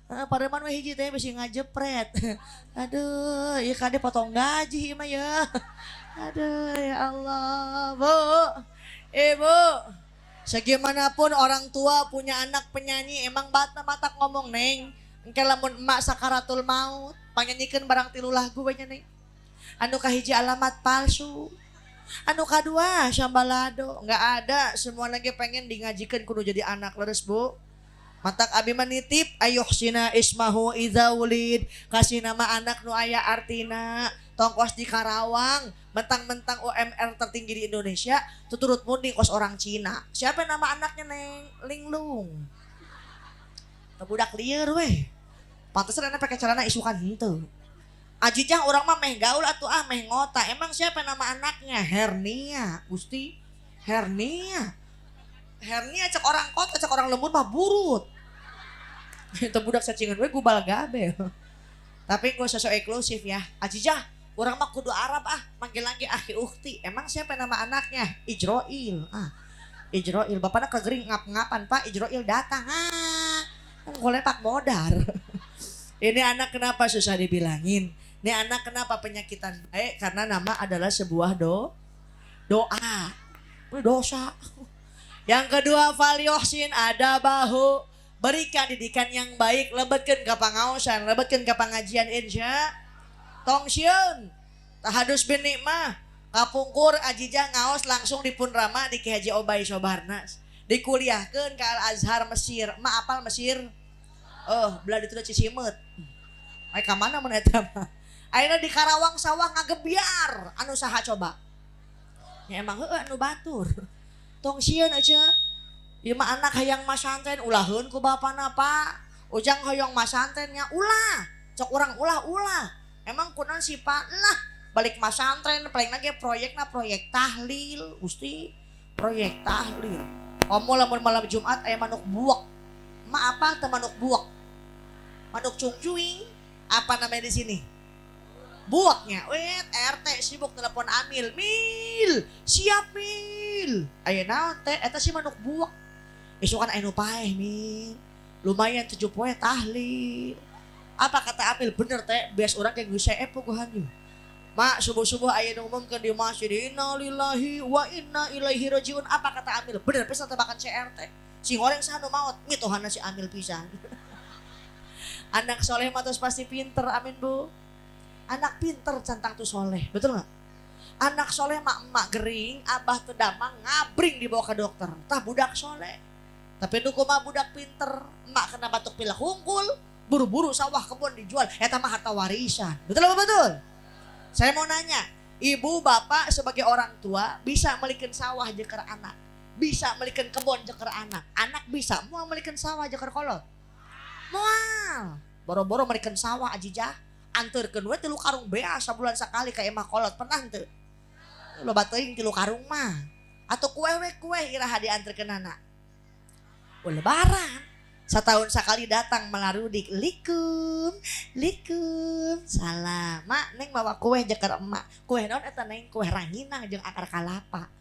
[SPEAKER 1] Pada mana hiji teh bisi ngajepret. Aduh, ya kade potong gaji mah ya. Aduh ya Allah, Bu. Ibu, segimanapun orang tua punya anak penyanyi emang mata ngomong neng. Engke lamun emak sakaratul maut panyanyikeun barang 3 lagu we nya neng. Anu kahiji alamat palsu. Anu kadua sambalado, enggak ada, semua lagi pengen dingajikeun kudu jadi anak leres Bu. Matak abi manitip ayuhsina ismahu idza wulid, kasih nama anak nu aya artina. Tongkos di Karawang, mentang-mentang UMR tertinggi di Indonesia, tuturut munding kos orang Cina. Siapa nama anaknya neng? Linglung. Budak liar weh. Pantesan anak pakai celana isukan henteu. Ajijang orang mah meh gaul atuh meh ngota. Emang siapa nama anaknya? Hernia, Gusti. Hernia. Hernia cek orang kota, cek orang lembut mah burut. Itu budak sacingan we gubal gabel. Tapi gue sosok eksklusif ya. Ajijah, orang mah kudu Arab manggil lagi akhi ukti. Emang siapa nama anaknya? Ijroil. Ijroil, bapaknya kegering ngap-ngapan Pak. Ijroil datang. Ngolepak modar. Ini anak kenapa susah dibilangin? Ini anak kenapa penyakitan baik? Karena nama adalah sebuah doa. Ini dosa. Yang kedua, falyohsin ada bahu. Berikan didikan yang baik, lebetkeun ka pangaosan, lebetkeun ka pangajian insya. Tong sieun. Tahadus bin nikmah. Kapungkur ajijah ngaos langsung dipun rama di Ki Haji Obay Sobarnas. Dikuliahkeun ka Al Azhar Mesir. Ma apal Mesir? Belah ditu Cicimeut. Ai ka mana mun eta mah? Ayeuna di Karawang sawah ngagebiar. Anu saha coba? Ya emang heueuh anu batur. Tong sieun aja. Ieu mah anak hayang masantren ulaheun ku bapana Pak. Ujang hoyong masantrennya ulah. Cok urang ulah. Emang kunaon sifatna? Balik masantren paling lagi proyekna proyek tahlil, Gusti. Proyek tahlil. Kamu lamun malam Jumat aya manuk buak. Ma apa teh manuk buak? Manuk cungcuing. Apa namanya di sini? Buaknya. Wait, RT sibuk telepon Amil. Mil, siap Mil. Ayeuna teh eta si manuk buak. Isukan anu paeh Mil. Lumayan 7 poe tahlil. Apa kata Amil? Bener teh, bias orang kayak gue saya pogohan yuk. Mak subuh-subuh aya ngumumkeun di masjid innalillahi wa inna ilaihi rajiun. Apa kata Amil? Bener pisan tebakan CRT. Si goreng sanu maot mitohanna si Amil pisan. Anak soleh mah tos pasti pinter, amin Bu. Anak pinter centang tuh soleh, betul nggak? Anak soleh mah emak gering, abah teu damang ngabring dibawa ke dokter. Tah budak soleh. Tapi nu kumaha budak pinter, emak kena batuk pilek hungkul, buru-buru sawah kebun dijual. Eta mah harta warisan. Betul apa betul? Saya mau nanya, ibu bapak sebagai orang tua bisa melikeun sawah jeker anak, bisa melikeun kebun jeker anak. Anak bisa mau melikeun sawah jeker kolot. Moal, boro-boro melikeun sawah ajijah, anterkeun we 3 karung bea sabulan sakali ka emah kolot pernah henteu? Loba teuing 3 karung mah. Atau kue iraha dianterkeun anak. Lebaran. Setahun sekali datang melarudik, likum, salam. Mak, neng bawa kue jeker emak. Kue naon eta neng? Kue ranginang jeung akar kalapa.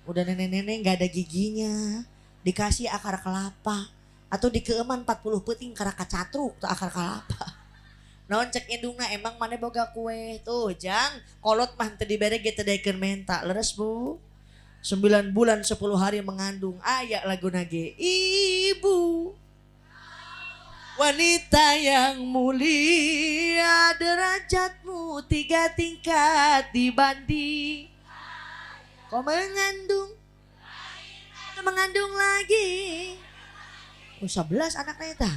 [SPEAKER 1] Udah nenek-nenek gak ada giginya, dikasih akar kelapa. Atau dikeuman 40 peuting karena kacatruk tuh akar kalapa. Naon cek indungna emang mana boga kue tuh jang kolot mah teu dibere ge teu daekeun menta. Leres Bu. 9 bulan 10 hari mengandung. Aya laguna ge. Ibu wanita yang mulia, derajatmu 3 tingkat dibanding. Kau mengandung lagi. 11 anaknya eta.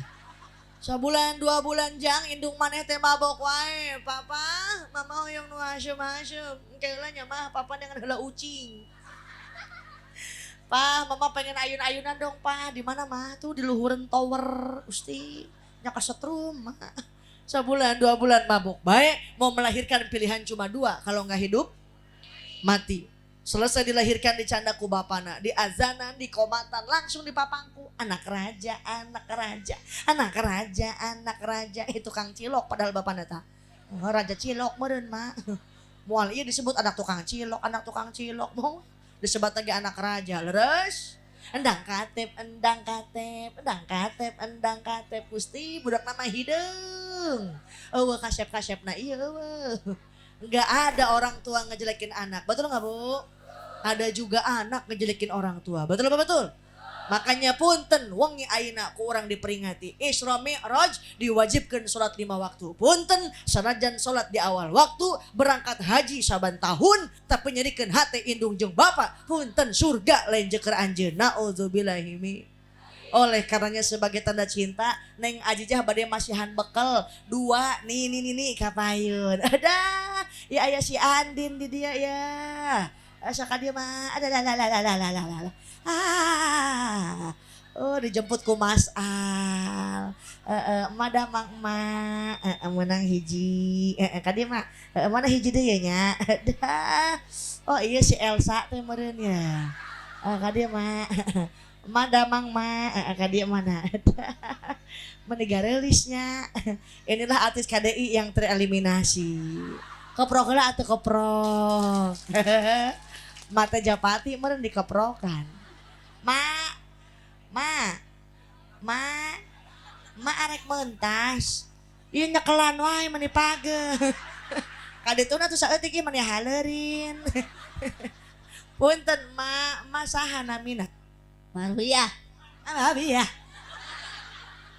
[SPEAKER 1] Sebulan 2 bulan jang indung maneh teh mabok wae. Papa, mama hoyong nu haseup-haseup. Engke heula nya mah papa dengan heula ucing. Pa, mama pengen ayun-ayunan dong, Pa. Di mana mah? Tuh di luhureun tower, Gusti. Nya kasetrum mah. Sebulan 2 bulan mabok baik, mau melahirkan pilihan cuma 2. Kalau enggak hidup, mati. Selesai dilahirkan di candaku bapana, di azanan, di komatan, langsung di papangku. Anak raja, anak raja, anak raja, anak raja. Itu Kang Cilok padahal bapana ta. Oh, Raja Cilok meureun mah. Moal ieu disebut anak tukang cilok, anak tukang cilok. Mau disebut lagi anak raja. Leres. Endang katep, endang katep, endang katep, endang katep. Gusti budak nama hidung. Eueuh kasep-kasepna ieu eueuh. Enggak ada orang tua ngejelekin anak. Betul enggak Bu? Ada juga anak ngejelekin orang tua. Betul apa betul? Makanya punten wengi ayeuna ku urang diperingati Isra Mi'raj diwajibkeun salat 5 waktu. Punten sanajan salat di awal waktu, berangkat haji saban tahun tapi nyerikeun hate indung jeung bapa. Punten surga lain jeker anjeun. Nauzubillahi min. Oleh karenanya sebagai tanda cinta Neng Ajijah bade masihan bekal 2 nih kapayun. Ada ya aya si Andin di dia ya. Saka dia mah ada la. Oh dijemput ku Mas Al. Madamang mah menang hiji. Ka dia mah mana hiji deui nya. Oh iya si Elsa teh meureun ya. Ka dia mah Madamang ma ka dia mana menegara rilisnya. Inilah artis KDI yang tereliminasi. Keprok lah atau keprok. Mata Japati meren dikeprokan. Ma ma ma ma arek mentas. Ieu nyekelan wae meni page. Kadetuna tuh saeutik ieu meni halerin. Punten ma saha namina?
[SPEAKER 2] Marwiyah.
[SPEAKER 1] Abi ya.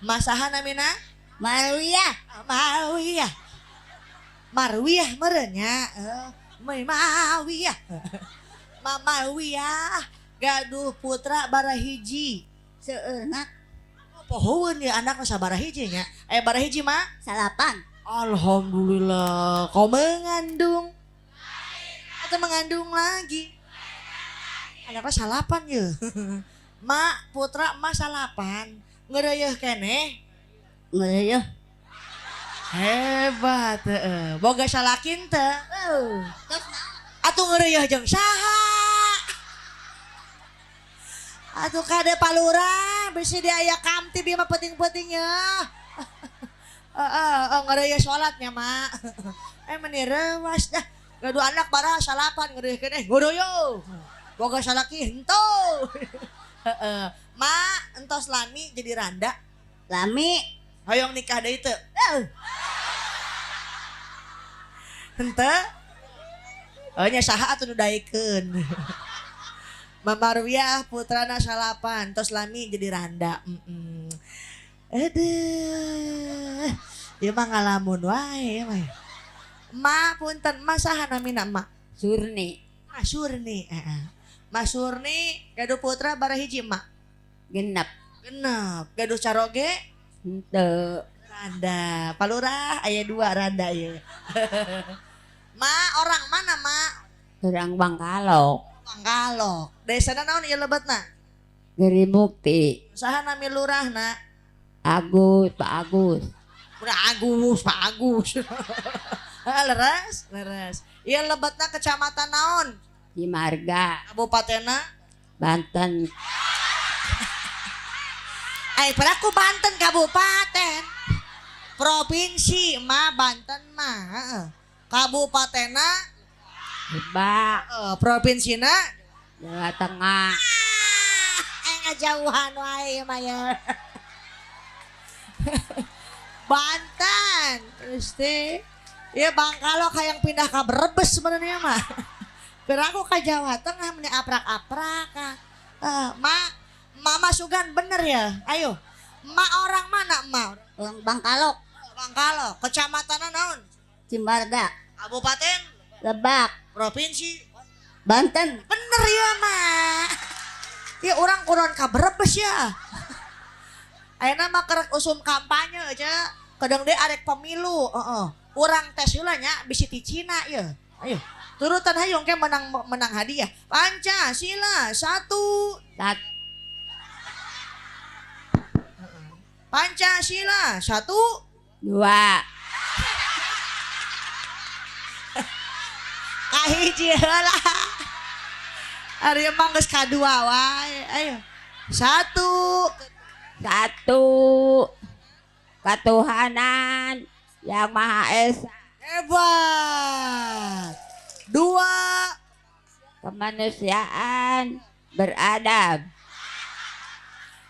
[SPEAKER 1] Masaha namina?
[SPEAKER 2] Marwiyah.
[SPEAKER 1] Mawiyah. Marwiyah merenya. Mawiyah. Mawiyah. Gaduh putra barahiji.
[SPEAKER 2] Seueuna
[SPEAKER 1] Pohon ya anak masa barahiji nya. Barahiji mah?
[SPEAKER 2] salapan.
[SPEAKER 1] Alhamdulillah. Kau mengandung? Atau mengandung lagi? Anaknya salapan ya. Mak putra emak salapan. Ngereyeuh keneh.
[SPEAKER 2] Ngeuyeuh.
[SPEAKER 1] Hebat boga salakin teh. Atuh ngereyeuh jeung saha? Atuh kade palura bisi dia aya kamti bieu mah penting-pentingnya. Ngereyeuh salatnya mak. Meni reuwas dah. Gaduh anak bara salapan ngereyeuh keneh. Ngeureuyeuh. Boga salaki henteu. Mak entos lami jadi randa.
[SPEAKER 2] Lami.
[SPEAKER 1] Hoyong nikah deui teu? Henteu? Oh nya saha atuh nu daekeun. Mamarwiyah putrana salapan, tos lami jadi randa. Aduh. Ieu mah ngalamun wae mah. Ma punten, ma saha namina mak?
[SPEAKER 2] Surni.
[SPEAKER 1] Ma Surni. Ma Surni gaduh putra barahiji mak.
[SPEAKER 2] Genep.
[SPEAKER 1] Genep. Gaduh caroge?
[SPEAKER 2] Henteu.
[SPEAKER 1] Randa. Palurah aya 2 randa ieu. Ma orang mana mak?
[SPEAKER 2] Urang Bangkalok.
[SPEAKER 1] Bangkalok. Desana naon ieu lebetna?
[SPEAKER 2] Geri Mukti.
[SPEAKER 1] Saha nami lurahna?
[SPEAKER 2] Agus, Pak Agus.
[SPEAKER 1] Udah Agus, Pak Agus. Leres. Ieu lebetna kecamatan naon?
[SPEAKER 2] Cimarga.
[SPEAKER 1] Kabupatenna?
[SPEAKER 2] Banten.
[SPEAKER 1] Peraku Banten kabupaten. Provinsi mah Banten mah. Kabupatenna?
[SPEAKER 2] Lebak.
[SPEAKER 1] Provinsina?
[SPEAKER 2] Jawa Tengah.
[SPEAKER 1] Ngajauhan wae mah ya. Banten. Terus teh ieu Bangkalok hayang pindah ka Brebes sebenarnya mah. Peraku ka Jawa Tengah meni aprak-aprak. Mama Sugan bener ya. Ayo. Ma orang mana ma?
[SPEAKER 2] Orang Bangkalok.
[SPEAKER 1] Bangkalok. Kecamatan naon?
[SPEAKER 2] Cimarga.
[SPEAKER 1] Kabupaten?
[SPEAKER 2] Lebak.
[SPEAKER 1] Provinsi?
[SPEAKER 2] Banten.
[SPEAKER 1] Bener ya mah. Ya orang kurang ka Brebes ya. Ayeuna mah kerek usum kampanye aja. Kadang dia arek pemilu. Urang tes heula nya bisi ti Cina ya. Ayo. Turutan hayong ke menang hadiah. Pancasila 1. Pancasila 1.
[SPEAKER 2] 2.
[SPEAKER 1] Kahiji heula. Ari emang geus kadua wae. Ayo. 1.
[SPEAKER 2] 1. Ketuhanan yang Maha Esa.
[SPEAKER 1] Hebat. 2.
[SPEAKER 2] Kemanusiaan beradab.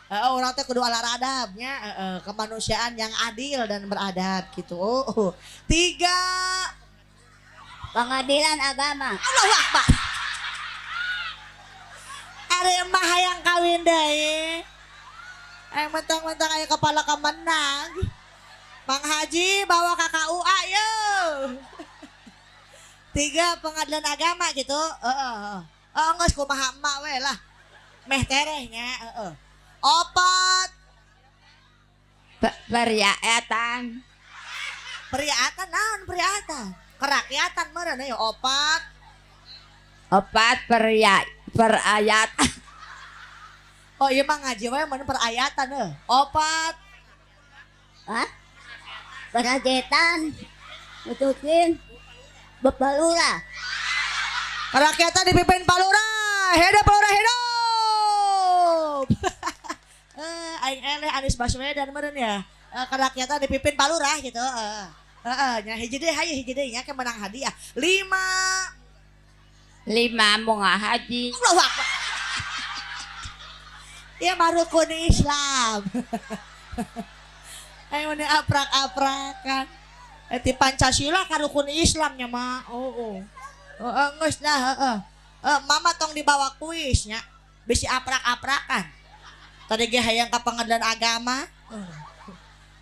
[SPEAKER 1] Orang teh kudu ala adabnya, kemanusiaan yang adil dan beradab gitu. 3.
[SPEAKER 2] Pengadilan agama.
[SPEAKER 1] Allahu Akbar. Ari mah hayang kawin deui. Mentang-mentang aya kepala kemenang. Mang Haji bawa ke KUA yeuh. 3 pengadilan agama gitu. Geus kumaha emak we lah. Meh terehnya, 4.
[SPEAKER 2] Peryaatan.
[SPEAKER 1] Periatan naon periatan? Kerakyatan meureun ya 4.
[SPEAKER 2] 4 perayatan.
[SPEAKER 1] Oh iya mah ngaji wae mun perayatan 4.
[SPEAKER 2] Hah? Perajetan. Betutin. Bepalura.
[SPEAKER 1] Kerakyatan dipimpin Palura. Hidup Palura hidup. Bob. Aing eleh Anies Baswedan meureun ya. Kerakyatan dipimpin Pak Lurah gitu. Nya hiji deui hayu hiji deui nya ke menang hadiah. 5.
[SPEAKER 2] 5 mau haji.
[SPEAKER 1] Allahu Akbar. Ya baru kun Islam. Ayo ini aprak-aprakan. Ti Pancasila ka rukun Islamnya mah. Geus lah, Mama tong dibawa kuisnya. Bisi aprak-aprakan. Tadi ge hayang ka pengadilan agama.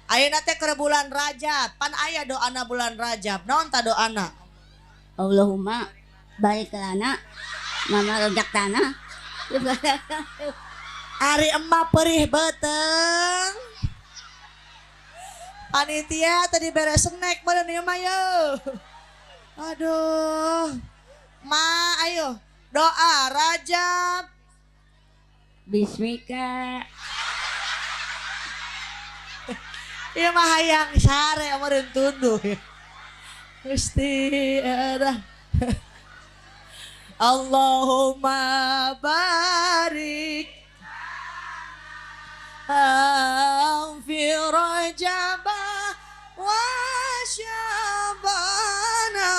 [SPEAKER 1] Ayeuna teh keur bulan Rajab. Pan aya doana bulan Rajab. Naon ta doana?
[SPEAKER 2] Allahumma barik lana mama rojak tanah.
[SPEAKER 1] Ari emak perih beteng. Panitia tadi beres snack meureun ieu mah ye. Aduh. Ma ayo doa Rajab.
[SPEAKER 2] Bismika.
[SPEAKER 1] Ieu mah hayang sare meureun tunduh. Gusti ada. Allahumma barik fi Rajab wa Syabana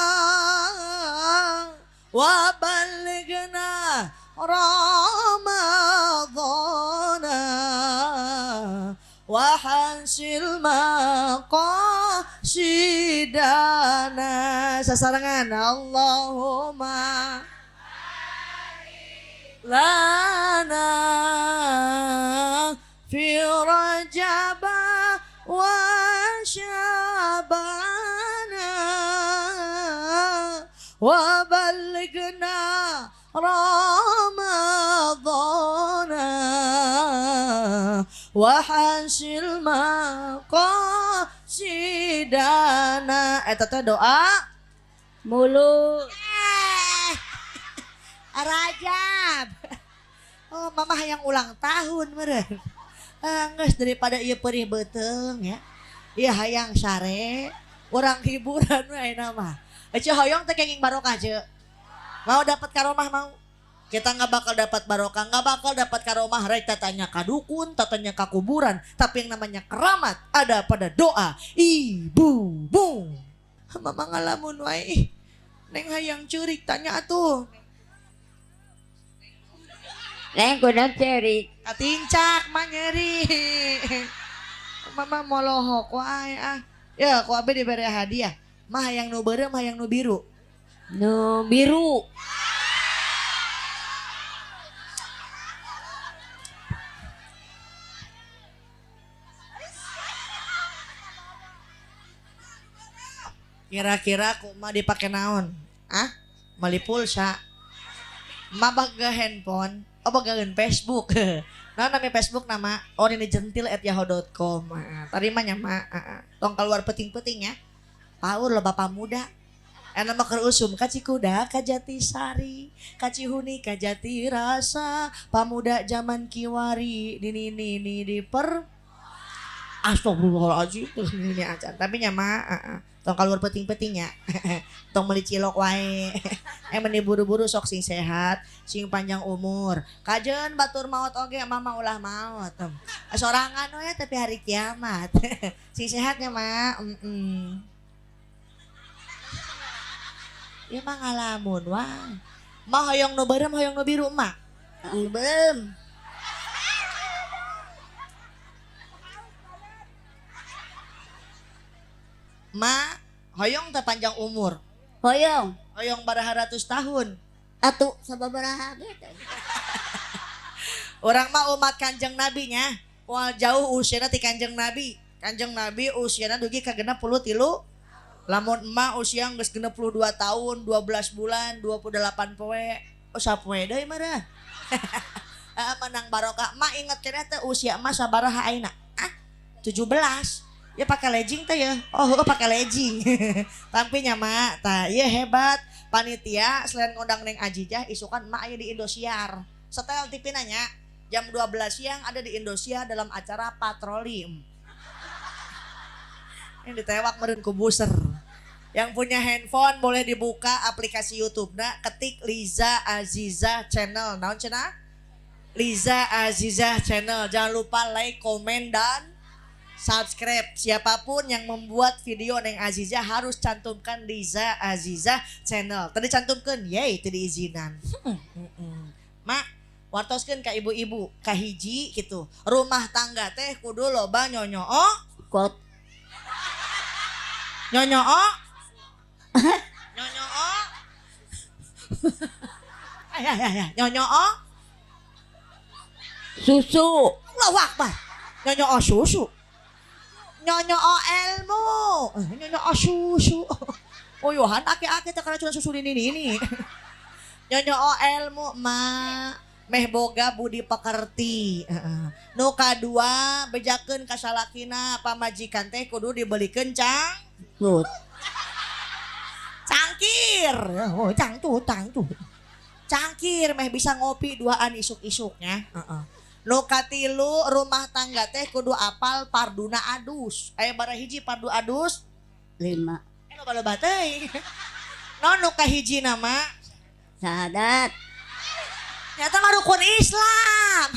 [SPEAKER 1] wa ballighna Ramadana wa hasil maqasidana. Sasarangan Allahumma lana fi Rajab wa Syabana wa ballighna Ramadana wa hasil maqasidana. Eta teh doa
[SPEAKER 2] Mulu.
[SPEAKER 1] Rajab. Oh, mama hayang ulang tahun meureun. Geus daripada ieu perih beuteng ya. Ieu hayang sare, urang hiburan we ayeuna mah. Ece hoyong teh kenging barokah ce. Mau dapat karomah mau? Kita nggak bakal dapat barokah, nggak bakal dapat karomah. Rek tatanya ka dukun, tatanya ka kuburan, tapi yang namanya keramat ada pada doa ibumu. Mama ngalamun wae. Neng hayang curik tanya atuh.
[SPEAKER 2] Neng kudu cerik.
[SPEAKER 1] Katincak mah nyeri. Mama molohok wae ah. Ya ku abe dibere hadiah. Mah hayang nu beureum hayang nu biru.
[SPEAKER 2] Nu biru.
[SPEAKER 1] Kira-kira ku mah dipake naon? Ah? Mali pulsa. Mah baga handphone, bagaeun Facebook. Nah, namanya Facebook nama orinigentil@yahoo.com. Tadi mah nya mah tong keluar peting-peting ya. Paur lo bapak muda. Enak mah keur usum ka Cikuda, ka Jatisari, ka Cihuni, ka Jatirasa, pamuda zaman kiwari dinini di per Astagfirullahaladzim ini acan. Tapi nya mah tong keluar peting-petingnya. Tong meuli cilok wae. Meni buru-buru sok sing sehat, sing panjang umur. Kajeun batur maot oge mama ulah maot. Sorangan we tapi hari kiamat. Sing sehatnya mah ieu mah ngalamun wah. Mah hoyong nu beureum hoyong nu biru mah.
[SPEAKER 2] Belum.
[SPEAKER 1] Ma, hoyong teh panjang umur.
[SPEAKER 2] Hoyong.
[SPEAKER 1] Hoyong baraha-ratus tahun.
[SPEAKER 2] Atuh sababaraha gitu.
[SPEAKER 1] Orang mah umat Kanjeng Nabi nya. Wah jauh usiana ti Kanjeng Nabi. Kanjeng Nabi usiana dugi ka 63. Lamun emak usia geus 62 tahun, 12 bulan, 28 poe. Oh sapoe deui mah dah. Menang barokah. Mak inget cenah teh usia emak sabaraha ayeuna? 17. Ya pakai legging teh ya. Oh, pakai legging. Tampinya mak, tah ieu hebat. Panitia selain ngundang Neng Ajijah isukan mak aya di Indosiar. Setel TV nanya jam 12 siang ada di Indosiar dalam acara patroli. Yang ditewak meureun ku buser. Yang punya handphone boleh dibuka aplikasi YouTube. Nah, ketik Liza Aziza channel. Naon cenah? Liza Azizah channel. Jangan lupa like, komen, dan subscribe. Siapapun yang membuat video Neng Azizah harus cantumkan Liza Azizah channel. Tadi cantumkan, yey, tadi izinan. Mak, wartoskeun ka ibu-ibu, ka hiji gitu. Rumah tangga teh kudu loba nyonyoo.
[SPEAKER 2] Kot.
[SPEAKER 1] Nyonyoo. Nyonyoo. Ay, nyonyoo.
[SPEAKER 2] Susu.
[SPEAKER 1] Allahu Akbar. Nyonyoo susu. Nyonyoo ilmu. Nyonyoo susu. Oh Yohan, aki-aki tak kena cuma susu ini. Nyonyoo ilmu mak. Meh boga budi pekerti. Nu kadua bejakeun ka salakina pamajikan teh kudu dibelikeun
[SPEAKER 2] Gut.
[SPEAKER 1] cangkir. Oh, cangcut. Cangkir meh bisa ngopi duaan isuk-isuknya. Nu katilu rumah tangga teh kudu apal parduna adus. Aya bara hiji pardu adus?
[SPEAKER 2] 5.
[SPEAKER 1] Loba-loba teuing. Non nu kahiji nama
[SPEAKER 2] Sahadat.
[SPEAKER 1] nyata mah rukun Islam.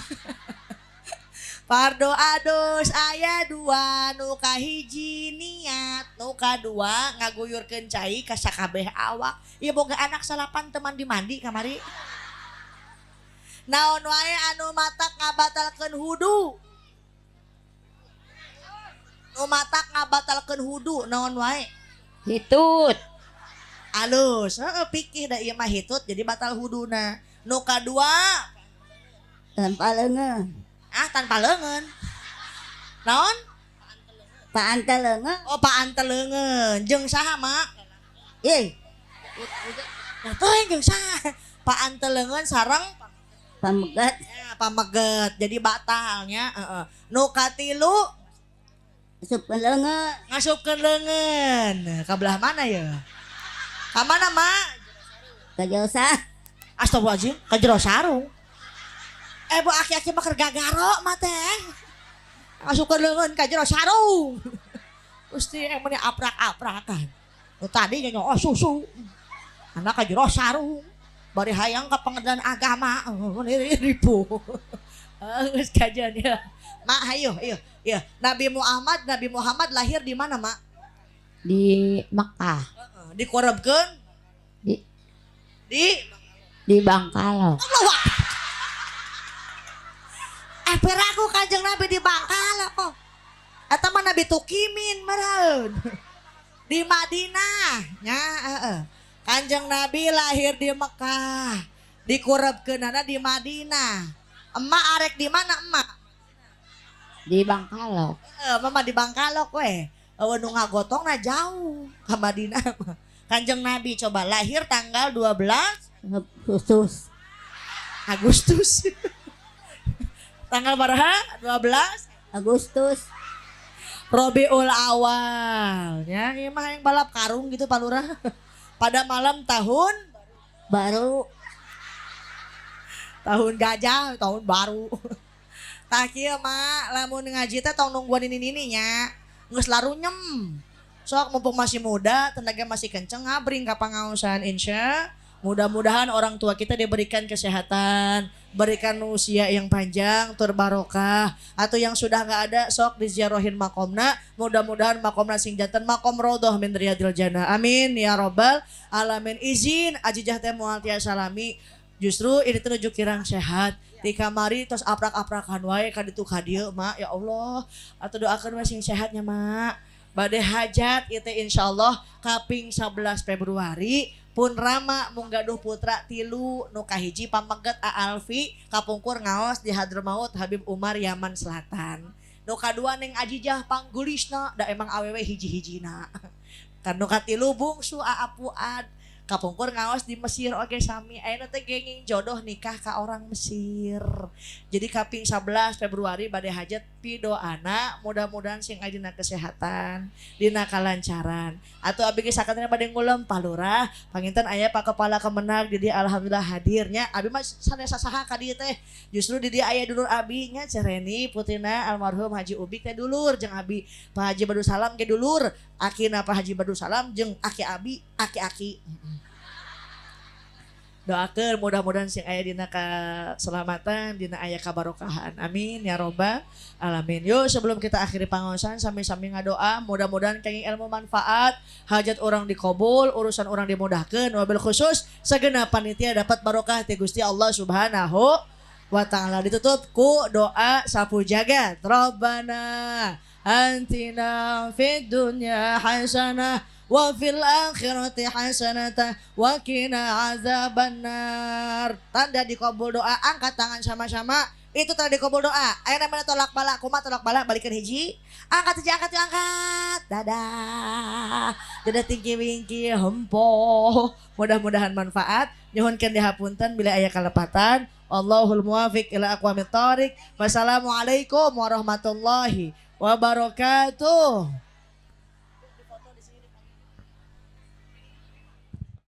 [SPEAKER 1] Pardo adus aya 2, nu kahiji niat, nu kadua ngaguyurkeun cai ka sakabeh awak. Ieu boga anak 8 teman dimandi kamari. Naon wae anu matak ngabatalkeun hudu. Nu matak ngabatalkeun hudu naon wae?
[SPEAKER 2] Hitut.
[SPEAKER 1] Alus, pikih da ieu mah hitut jadi batal huduna. Nu kadua
[SPEAKER 2] Tanpa leungeun.
[SPEAKER 1] tanpa leungeun. Naon?
[SPEAKER 2] Paan teh leungeun.
[SPEAKER 1] Oh paan teleungeun. Jeung saha mak?
[SPEAKER 2] Ih,
[SPEAKER 1] Nah teuing jeung saha? Paan teleungeun sareng
[SPEAKER 2] pamegat.
[SPEAKER 1] ya, pameget. Jadi batalnya. Nu katilu
[SPEAKER 2] Sup leungeun.
[SPEAKER 1] ngasupkeun leungeun. Ka belah mana ya? Ka mana mak?
[SPEAKER 2] Kajosa.
[SPEAKER 1] Astagfirullahaladzim, ka jero sarung. Bu aki-aki mah keur gagaro mah teh. Ngasupkeun leungeun ka jero sarung. Gusti emang aprak-aprakan. Nu tadi nyonyoo susu. Anak ka jero sarung. Bari hayang ka pengadilan agama. Ribu. Geus kajian ya. Mak hayu. Nabi Muhammad lahir di mana, Mak?
[SPEAKER 2] Di Mekah.
[SPEAKER 1] Dikorebkeun di
[SPEAKER 2] Bangkalo.
[SPEAKER 1] Allah. Peraku Kanjeng Nabi di Bangkala kok. Eta mah Nabi Tukimin meureun. Di Madinah nya Kanjeng Nabi lahir di Mekah. Dikurebkeunana di Madinah. Emak arek di mana emak?
[SPEAKER 2] Di Bangkalo.
[SPEAKER 1] Mama di Bangkalo we. Nu ngagotongna jauh ka Madinah. Kanjeng Nabi coba lahir tanggal 12
[SPEAKER 2] Khusus.
[SPEAKER 1] Agustus. Tanggal baraha? 12
[SPEAKER 2] Agustus.
[SPEAKER 1] Robiul Awal. Ya, ieu mah yang balap karung gitu Pak Lurah. Pada malam tahun
[SPEAKER 2] Baru.
[SPEAKER 1] gajah, tahun baru. Tah kieu mah lamun ngaji teh tong nungguan ini nya. Geus larunyem. Sok mumpung masih muda, tenaga masih kenceng ngabring ka pangaosan insya. Mudah-mudahan orang tua kita diberikan kesehatan, berikan usia yang panjang, tur barokah. Atau yang sudah nggak ada, sok diziarahin makomna. Mudah-mudahan makomna sing janten makom rodoh min riyadil jannah. Amin ya robbal alamin. Izin ajijah teh moal tiasa salami. Justru ini tuh nuju kirang sehat. Di kamari terus aprak-aprakan wae ka ditu ka dieu mak ya Allah. Atuh doakeun we sing sehatnya mak. Bade hajat itu insyaallah kaping 11 Februari pun rama mung gaduh putra 3 nu kahiji pameget Alfi kapungkur ngaos di Hadramaut Habib Umar Yaman Selatan. Nu kadua Neng Ajijah Panggulisna da emang awewe hiji-hijina. Kan nu katilu bungsu Aapuad kapungkur ngaos di Mesir oge sami. Ayeuna teh genging jodoh nikah ka orang Mesir. Jadi kaping 11 Februari bade hajat pidoana mudah-mudahan sing dina kesehatan, dina kalancaran. Atuh abi ge sakatana bade ngulem Pak Lurah, panginten aya Pak Kepala Kemenag di dieu alhamdulillah hadirnya. Abi mah sanes saha ka dieu teh. Justru di dieu aya dulur abi nya Cereni putina almarhum Haji Ubik teh dulur jeung abi Pak Haji Badru Salam ge dulur. Akina Pak Haji Badru Salam jeung aki abi aki-aki. Doakeun mudah-mudahan sing aya dina keselamatan, dina aya kabarokahan. Amin ya robbal alamin. Yuk sebelum kita akhiri pangaosan sami-sami ngadoa mudah-mudahan kenging ilmu manfaat, hajat orang dikabul, urusan orang dimudahkeun, wabil khusus segenap panitia dapat barokah ti Gusti Allah Subhanahu wa ta'ala. Ditutup ku doa sapu jagat. Rabbana antina fid dunya hasanah wa fil akhirati hasanah wa qina azabannar. Tanda dikabul doa, angkat tangan sama-sama. Itu tanda dikabul doa. Aya namanya tolak bala, kumaha tolak bala? Balikeun hiji. Angkat hiji, angkat, angkat. Dadah. Dadah tinggi wingki hempo. Mudah-mudahan manfaat. Nyuhunkeun dihapunten bila aya kalepatan. Allahul muwafiq ila aqwamit thoriq. Wassalamualaikum warahmatullahi wabarakatuh.